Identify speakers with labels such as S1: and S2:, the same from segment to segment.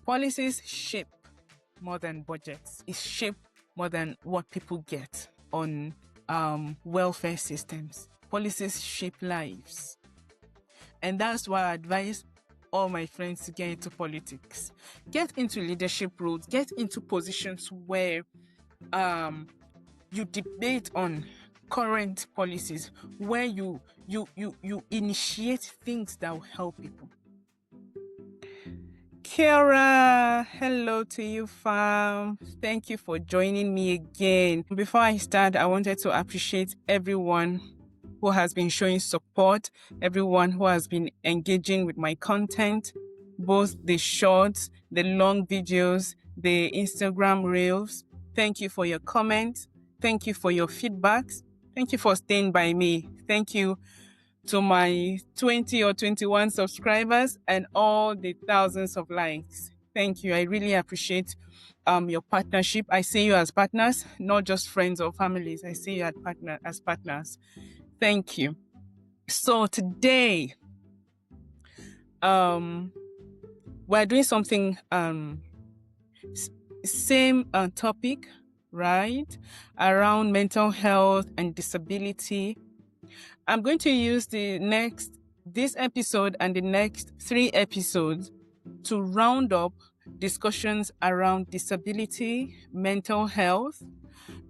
S1: Policies shape more than budgets. It shape more than what people get on welfare systems. Policies shape lives. And that's why I advise all my friends to get into politics. Get into leadership roles. Get into positions where you debate on current policies, where you initiate things that will help people. Kira, hello to you, fam. Thank you for joining me again. Before I start, I wanted to appreciate everyone who has been showing support, everyone who has been engaging with my content, both the shorts, the long videos, the Instagram reels. Thank you for your comments. Thank you for your feedbacks. Thank you for staying by me. Thank you to my 20 or 21 subscribers and all the thousands of likes. Thank you. I really appreciate your partnership. I see you as partners, not just friends or families. I see you as partners. Thank you. So today, we're doing something same topic, right? Around mental health and disability. I'm going to use this episode and the next 3 episodes to round up discussions around disability, mental health,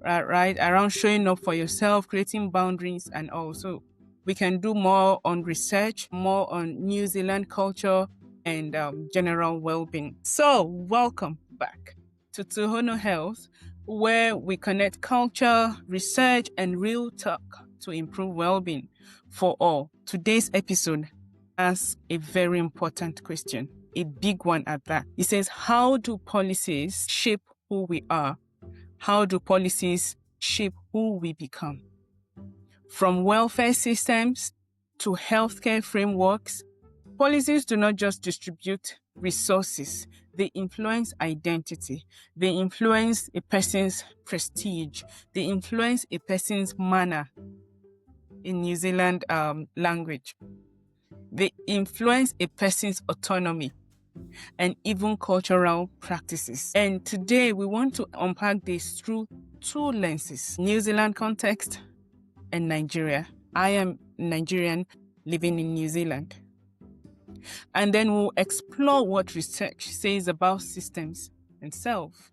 S1: right? Around showing up for yourself, creating boundaries, and also we can do more on research, more on New Zealand culture and general well-being. So welcome back to Tuhono Health, where we connect culture, research, and real talk to improve well-being for all. Today's episode asks a very important question, a big one at that. It says, how do policies shape who we are? How do policies shape who we become? From welfare systems to healthcare frameworks, policies do not just distribute resources, they influence identity, they influence a person's prestige, they influence a person's manner in New Zealand language. They influence a person's autonomy and even cultural practices. And today we want to unpack this through 2 lenses, New Zealand context and Nigeria. I am Nigerian living in New Zealand. And then we'll explore what research says about systems and self.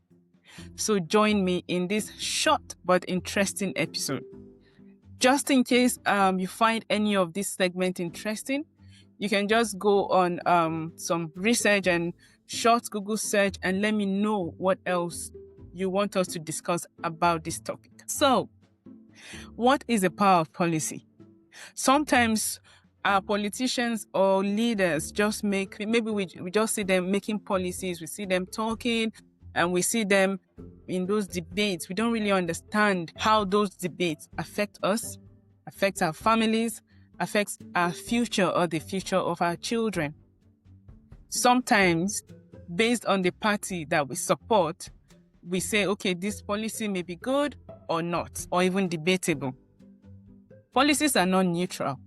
S1: So join me in this short but interesting episode. Just in case you find any of this segment interesting, you can just go on some research and short Google search and let me know what else you want us to discuss about this topic. So, what is the power of policy? Sometimes our politicians or leaders just we just see them making policies, we see them talking, and we see them in those debates. We don't really understand how those debates affect us, affect our families, affects our future or the future of our children. Sometimes, based on the party that we support, we say, okay, this policy may be good or not, or even debatable. Policies are not neutral.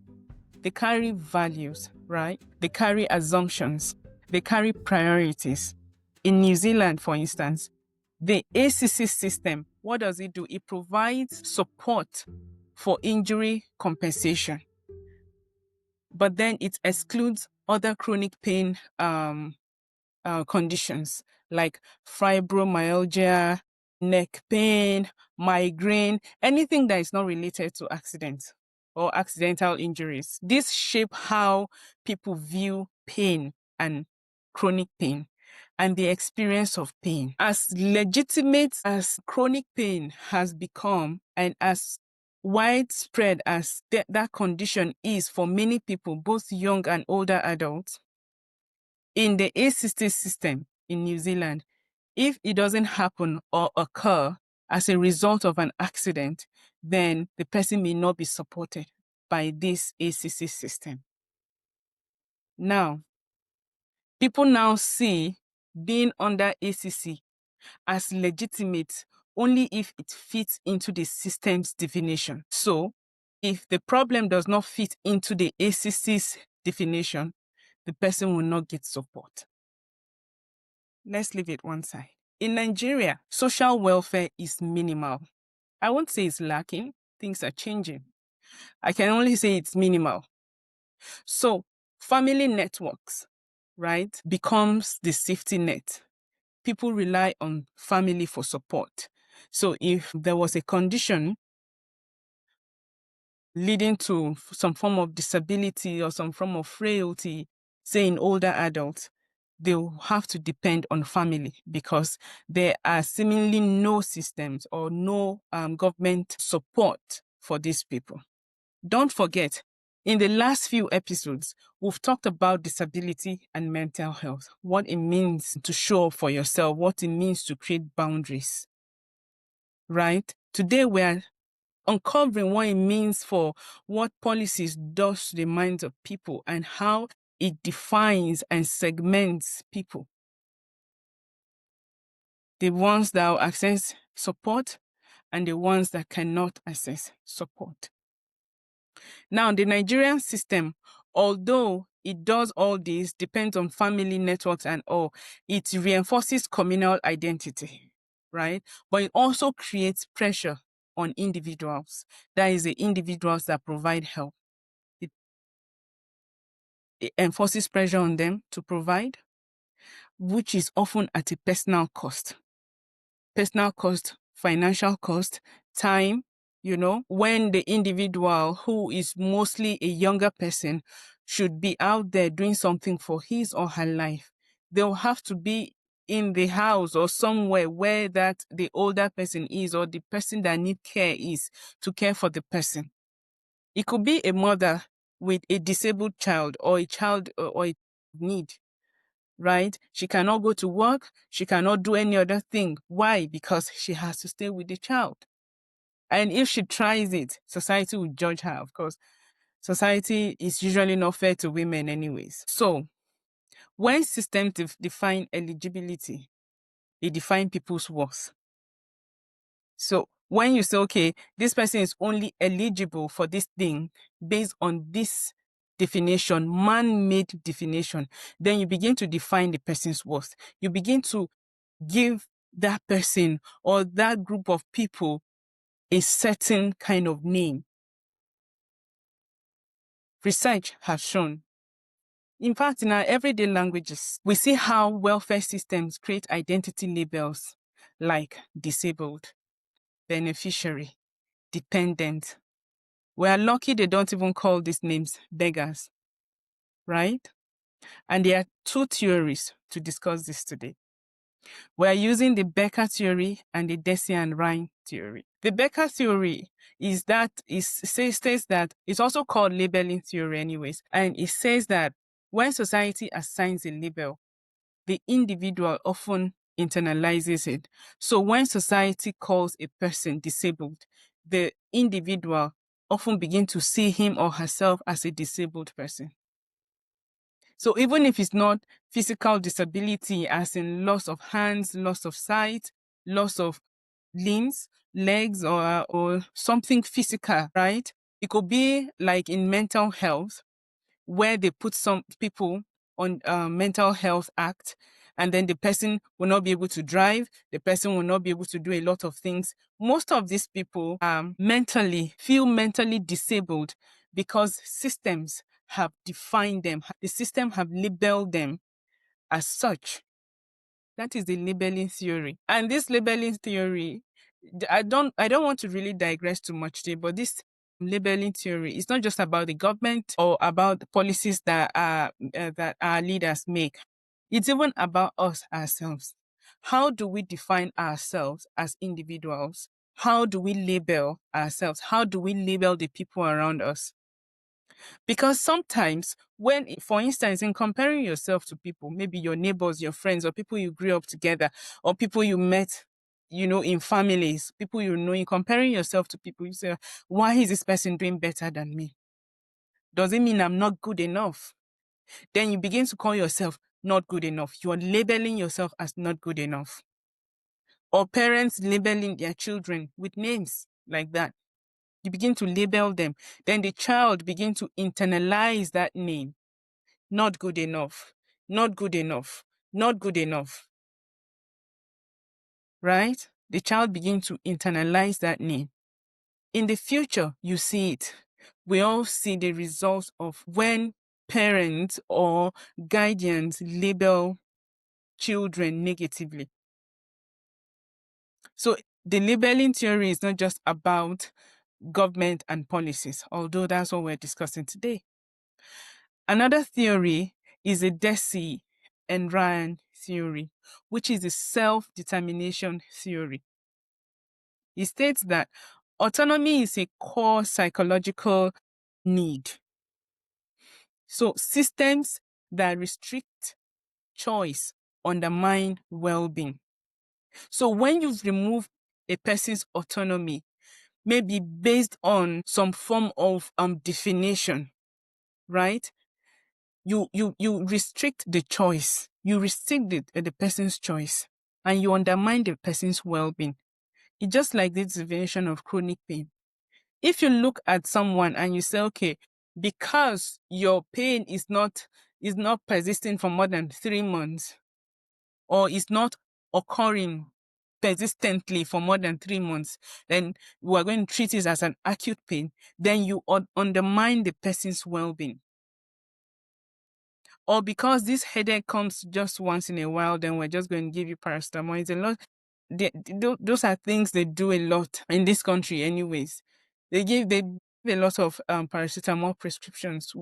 S1: They carry values, right? They carry assumptions. They carry priorities. In New Zealand, for instance, the ACC system, what does it do? It provides support for injury compensation. But then it excludes other chronic pain conditions like fibromyalgia, neck pain, migraine, anything that is not related to accidents or accidental injuries. This shape how people view pain and chronic pain and the experience of pain. As legitimate as chronic pain has become and as widespread as that condition is for many people, both young and older adults, in the ACC system in New Zealand, if it doesn't happen or occur as a result of an accident, then the person may not be supported by this ACC system. Now, people now see being under ACC as legitimate only if it fits into the system's definition. So, if the problem does not fit into the ACC's definition, the person will not get support. let's leave it one side. In Nigeria, social welfare is minimal. I won't say it's lacking. Things are changing. I can only say it's minimal. So family networks, right, becomes the safety net. People rely on family for support. So if there was a condition leading to some form of disability or some form of frailty, say in older adults, they'll have to depend on family because there are seemingly no systems or no government support for these people. Don't forget, in the last few episodes, we've talked about disability and mental health, what it means to show up for yourself, what it means to create boundaries, right? Today, we're uncovering what it means for what policies does to the minds of people and how it defines and segments people. The ones that will access support and the ones that cannot access support. Now, the Nigerian system, although it does all this, depends on family networks and all, it reinforces communal identity, right? But it also creates pressure on individuals. That is the individuals that provide help. It enforces pressure on them to provide, which is often at a personal cost. Personal cost, financial cost, time, when the individual who is mostly a younger person should be out there doing something for his or her life. They'll have to be in the house or somewhere where that the older person is or the person that need care is to care for the person. It could be a mother with a disabled child or a child or a need, right? She cannot go to work. She cannot do any other thing. Why? Because she has to stay with the child. And if she tries it, society will judge her, of course. Society is usually not fair to women anyways. So when systems define eligibility, they define people's worth. So when you say, okay, this person is only eligible for this thing based on this definition, man-made definition, then you begin to define the person's worth. You begin to give that person or that group of people a certain kind of name. Research has shown, in fact, in our everyday languages, we see how welfare systems create identity labels like disabled, beneficiary, dependent. We are lucky they don't even call these names beggars, right? And there are two theories to discuss this today. We are using the Becker theory and the Deci and Rhine theory. The Becker theory states that it's also called labeling theory anyways, and it says that when society assigns a label, the individual often internalizes it. So when society calls a person disabled, the individual often begin to see him or herself as a disabled person. So even if it's not physical disability, as in loss of hands, loss of sight, loss of limbs, legs, or something physical, right? It could be like in mental health, where they put some people on mental health act, and then the person will not be able to drive, the person will not be able to do a lot of things. Most of these people feel mentally disabled because systems have defined them. The system have labeled them as such. That is the labeling theory. And this labeling theory, I don't want to really digress too much today, but this labeling theory is not just about the government or about the policies that our leaders make. It's even about us ourselves. How do we define ourselves as individuals? How do we label ourselves? How do we label the people around us? Because sometimes when, for instance, in comparing yourself to people, maybe your neighbors, your friends, or people you grew up together, or people you met, in families, people in comparing yourself to people, you say, why is this person doing better than me? Does it mean I'm not good enough? Then you begin to call yourself not good enough. You're labeling yourself as not good enough. Or parents labeling their children with names like that. You begin to label them. Then the child begins to internalize that name. Not good enough. Not good enough. Not good enough. right? The child begins to internalize that need. In the future, you see it. We all see the results of when parents or guardians label children negatively. So the labeling theory is not just about government and policies, although that's what we're discussing today. Another theory is a Deci and Ryan theory, which is a self-determination theory. It states that autonomy is a core psychological need. So systems that restrict choice undermine well-being. So when you've removed a person's autonomy, maybe based on some form of definition, right? You restrict the choice. You restrict the person's choice, and you undermine the person's well-being. It's just like this definition of chronic pain. If you look at someone and you say, okay, because your pain is not persisting for more than 3 months, or is not occurring persistently for more than 3 months, then we are going to treat it as an acute pain, then you undermine the person's well-being. Or because this headache comes just once in a while, then we're just going to give you paracetamol. It's a lot. Those are things they do a lot in this country anyways. They give a lot of paracetamol prescriptions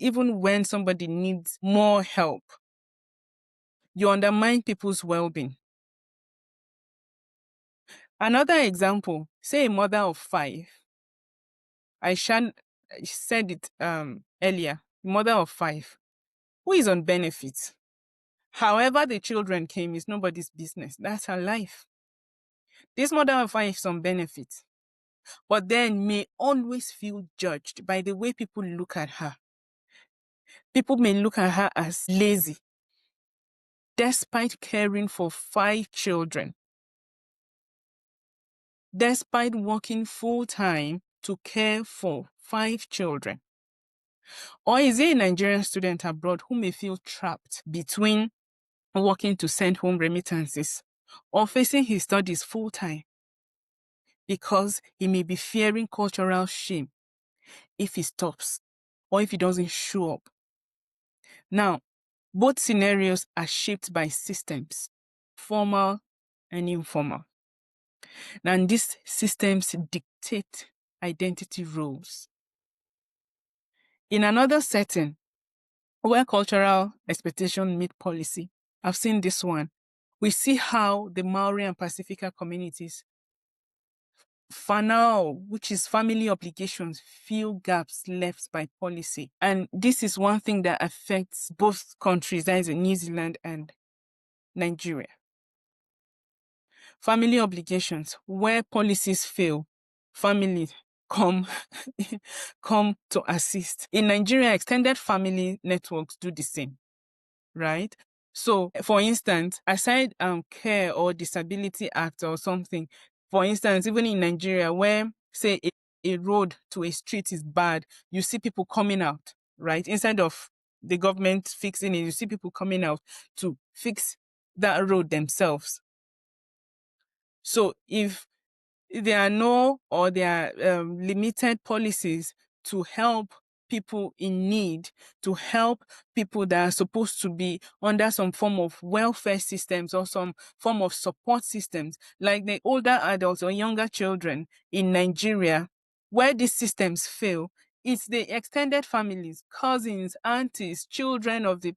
S1: even when somebody needs more help. You undermine people's well-being. Another example, say a mother of 5. I said it earlier, mother of 5, who is on benefits. However the children came is nobody's business. That's her life. This mother of 5 is on benefits, but then may always feel judged by the way people look at her. People may look at her as lazy, despite caring for 5 children, despite working full-time to care for 5 children. Or is it a Nigerian student abroad who may feel trapped between working to send home remittances or facing his studies full-time because he may be fearing cultural shame if he stops or if he doesn't show up? Now, both scenarios are shaped by systems, formal and informal. And these systems dictate identity roles. In another setting, where cultural expectation meet policy, I've seen this one. We see how the Maori and Pacifica communities, fanao, which is family obligations, fill gaps left by policy. And this is one thing that affects both countries, that is New Zealand and Nigeria. Family obligations, where policies fail, families come to assist. In Nigeria, extended family networks do the same, right? So, for instance, aside care or disability act or something, for instance, even in Nigeria, where say a road to a street is bad, you see people coming out, right? Instead of the government fixing it, you see people coming out to fix that road themselves. So if there are no or there are limited policies to help people in need, to help people that are supposed to be under some form of welfare systems or some form of support systems, like the older adults or younger children in Nigeria, where these systems fail, it's the extended families, cousins, aunties, children of the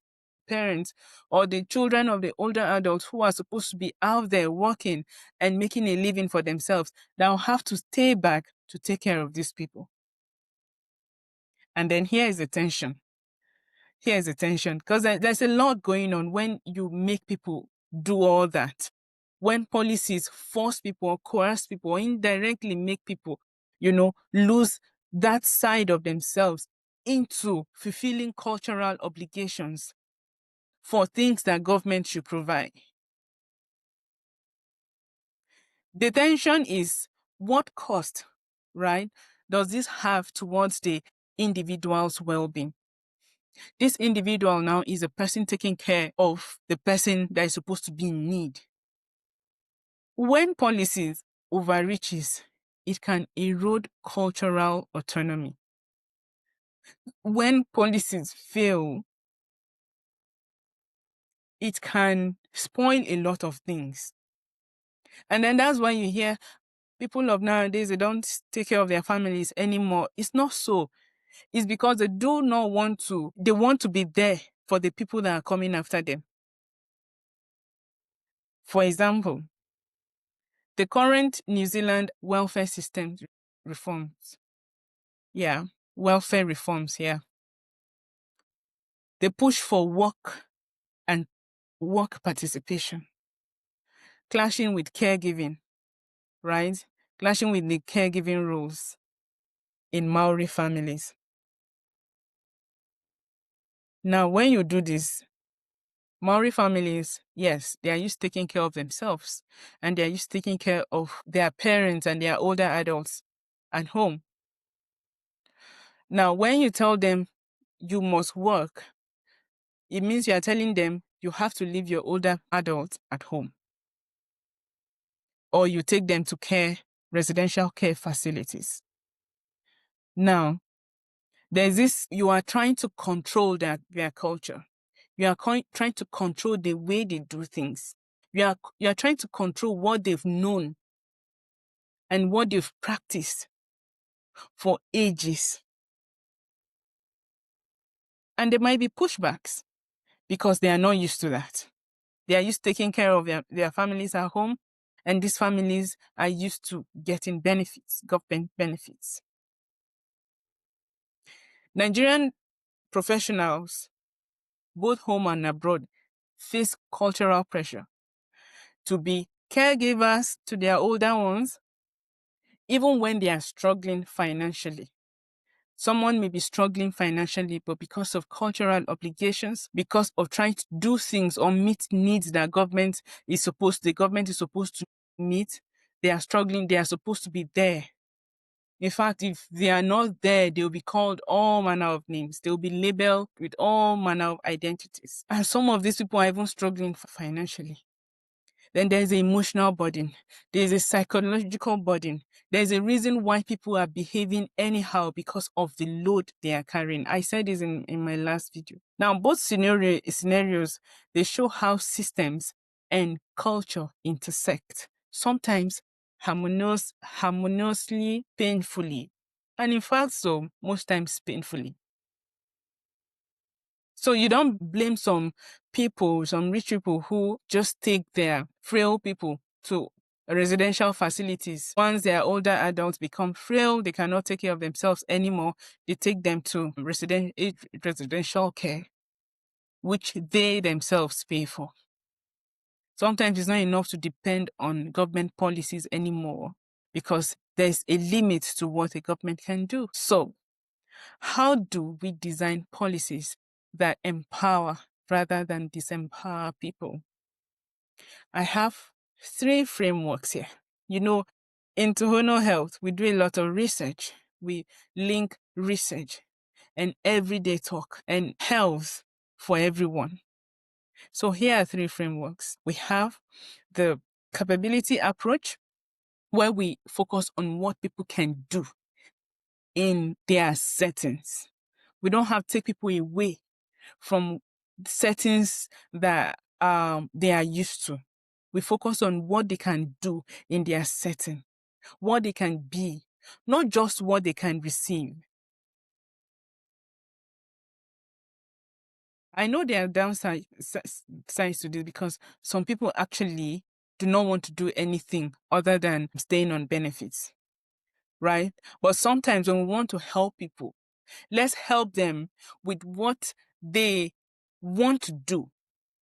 S1: parents or the children of the older adults who are supposed to be out there working and making a living for themselves that will have to stay back to take care of these people. And then here is the tension. Here's the tension, because there's a lot going on when you make people do all that. When policies force people or coerce people or indirectly make people, lose that side of themselves into fulfilling cultural obligations for things that government should provide. The tension is, what cost, right, does this have towards the individual's well-being? This individual now is a person taking care of the person that is supposed to be in need. When policies overreaches, it can erode cultural autonomy. When policies fail, it can spoil a lot of things. And then that's why you hear people of nowadays, they don't take care of their families anymore. It's not so. It's because they do not want to, they want to be there for the people that are coming after them. For example, the current New Zealand welfare system reforms. Yeah, welfare reforms, yeah. They push for work and work participation, clashing with caregiving, right? Clashing with the caregiving rules in Maori families. Now, when you do this, Maori families, yes, they are used to taking care of themselves and they are used to taking care of their parents and their older adults at home. Now, when you tell them you must work, it means you are telling them you have to leave your older adults at home or you take them to residential care facilities. Now, there's this, you are trying to control their culture. You are trying to control the way they do things. You are trying to control what they've known and what they've practiced for ages. And there might be pushbacks because they are not used to that. They are used to taking care of their families at home, and these families are used to getting benefits, government benefits. Nigerian professionals, both home and abroad, face cultural pressure to be caregivers to their older ones, even when they are struggling financially. Someone may be struggling financially, but because of cultural obligations, because of trying to do things or meet needs that the government is supposed to meet, they are struggling, they are supposed to be there. In fact, if they are not there, they'll be called all manner of names. They'll be labeled with all manner of identities. And some of these people are even struggling financially. Then there's an emotional burden. There's a psychological burden. There's a reason why people are behaving anyhow because of the load they are carrying. I said this in my last video. Now, both scenarios, they show how systems and culture intersect. Sometimes harmoniously, painfully. And in fact, so most times painfully. So you don't blame some people, some rich people who just take their frail people to residential facilities. Once they are older adults become frail, they cannot take care of themselves anymore. They take them to residential care, which they themselves pay for. Sometimes it's not enough to depend on government policies anymore because there's a limit to what a government can do. So how do we design policies that empower rather than disempower people? I have 3 frameworks here. You know, in Tohono Health, we do a lot of research. We link research and everyday talk and health for everyone. So here are 3 frameworks. We have the capability approach, where we focus on what people can do in their settings. We don't have to take people away from settings that they are used to. We focus on what they can do in their setting, what they can be, not just what they can receive. I know there are downsides to this because some people actually do not want to do anything other than staying on benefits, right? But sometimes when we want to help people, let's help them with what they want to do,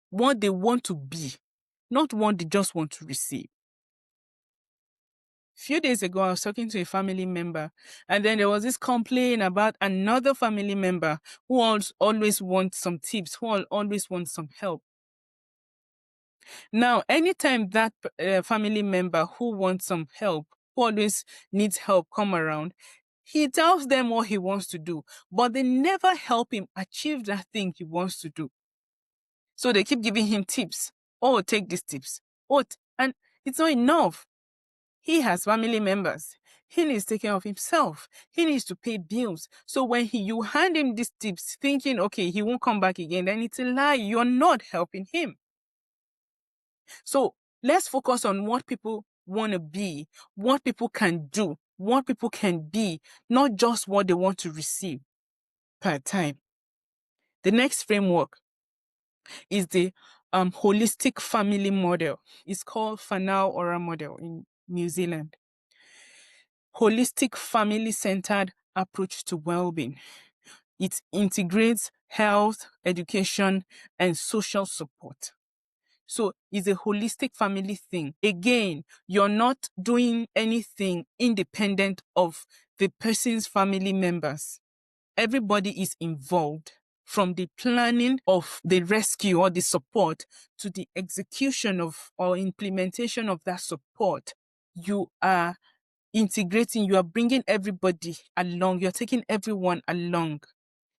S1: what they want to be, not what they just want to receive. A few days ago, I was talking to a family member, and then there was this complaint about another family member who always wants some tips, who always wants some help. Now, anytime that family member who wants some help, who always needs help, come around, he tells them what he wants to do, but they never help him achieve that thing he wants to do. So they keep giving him tips. Oh, take these tips. And It's not enough. He has family members. He needs to take care of himself. He needs to pay bills. So when you hand him these tips thinking, okay, he won't come back again, then it's a lie. You're not helping him. So let's focus on what people want to be, what people can do, what people can be, not just what they want to receive per time. The next framework is the holistic family model. It's called Fanal Ora model in New Zealand. Holistic family-centered approach to well-being. It integrates health, education, and social support. So it's a holistic family thing. Again, you're not doing anything independent of the person's family members. Everybody is involved, from the planning of the rescue or the support to the execution of or implementation of that support. You are integrating, you are bringing everybody along, you're taking everyone along.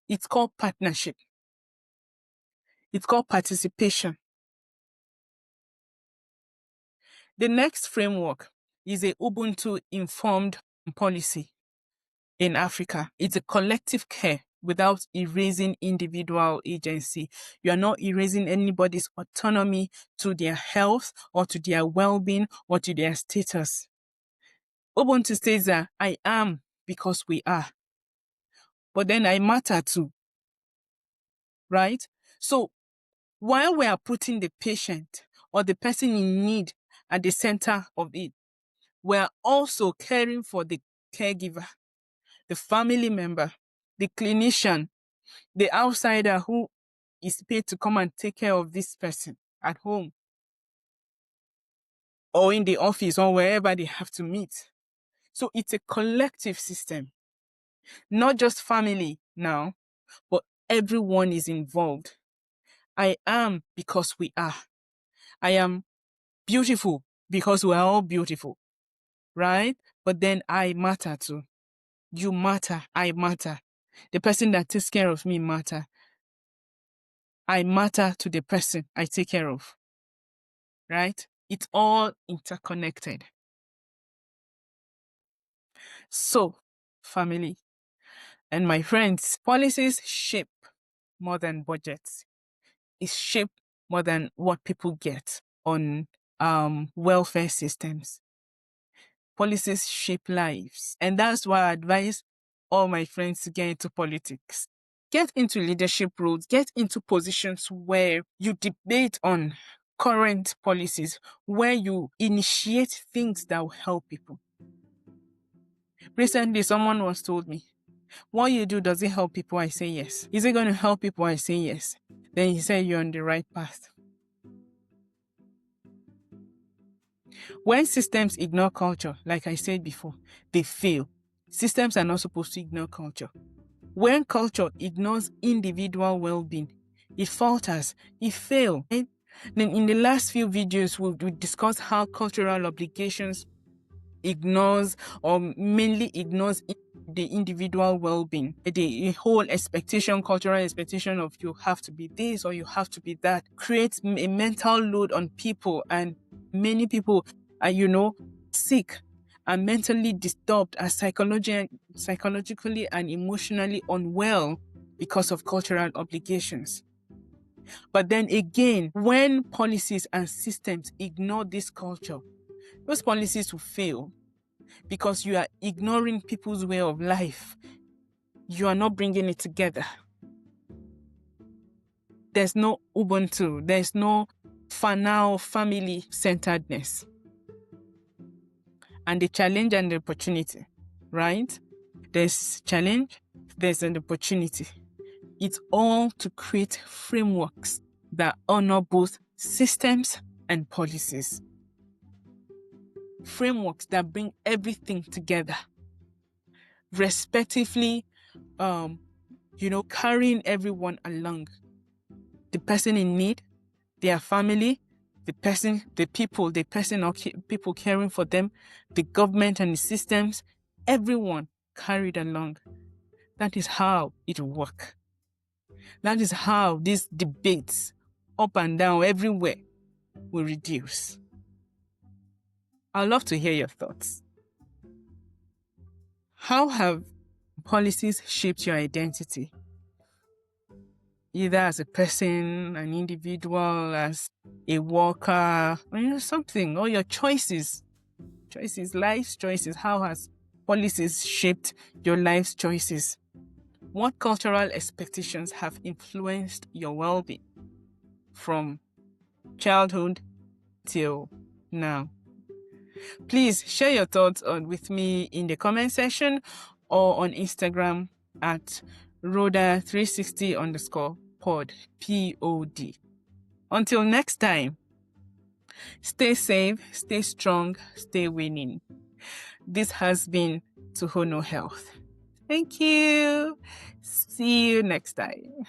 S1: It's called partnership. It's called participation. The next framework is a Ubuntu informed policy in Africa. It's a collective care without erasing individual agency. You are not erasing anybody's autonomy to their health or to their well-being or to their status. Ubuntu states that I am because we are. But then I matter too. Right? So while we are putting the patient or the person in need at the center of it, we are also caring for the caregiver, the family member, the clinician, the outsider who is paid to come and take care of this person at home or in the office or wherever they have to meet. So it's a collective system, not just family now, but everyone is involved. I am because we are. I am beautiful because we are all beautiful, right? But then I matter too. You matter. I matter. The person that takes care of me matter. I matter to the person I take care of, right? It's all interconnected. So, family and my friends, policies shape more than budgets. It's shape more than what people get on welfare systems. Policies shape lives. And that's why I advise all my friends to get into politics. Get into leadership roles, get into positions where you debate on current policies, where you initiate things that will help people. Recently, someone once told me, what you do, does it help people? I say yes. Is it going to help people? I say yes. Then he said, you're on the right path. When systems ignore culture, like I said before, they fail. Systems are not supposed to ignore culture. When culture ignores individual well-being, it falters, it fails. Right? Then in the last few videos, we discussed how cultural obligations ignores or mainly ignores the individual well-being. The whole expectation, cultural expectation of you have to be this or you have to be that, creates a mental load on people, and many people are, sick and mentally disturbed, are psychologically and emotionally unwell because of cultural obligations. But then again, when policies and systems ignore this culture, those policies will fail because you are ignoring people's way of life. You are not bringing it together. There's no Ubuntu. There's no Fanal family-centeredness. And the challenge and the opportunity, right? There's challenge, there's an opportunity. It's all to create frameworks that honor both systems and policies. Frameworks that bring everything together, respectively, carrying everyone along. The person in need, their family, the person or people caring for them, the government and the systems, everyone carried along. That is how it will work. That is how these debates up and down everywhere will reduce. I'd love to hear your thoughts. How have policies shaped your identity? Either as a person, an individual, as a worker, or something, or your choices. Life's choices. How has policies shaped your life's choices? What cultural expectations have influenced your well-being from childhood till now? Please share your thoughts with me in the comment section or on Instagram at Rhoda360_pod, Pod. Until next time, stay safe, stay strong, stay winning. This has been To Hono Health. Thank you. See you next time.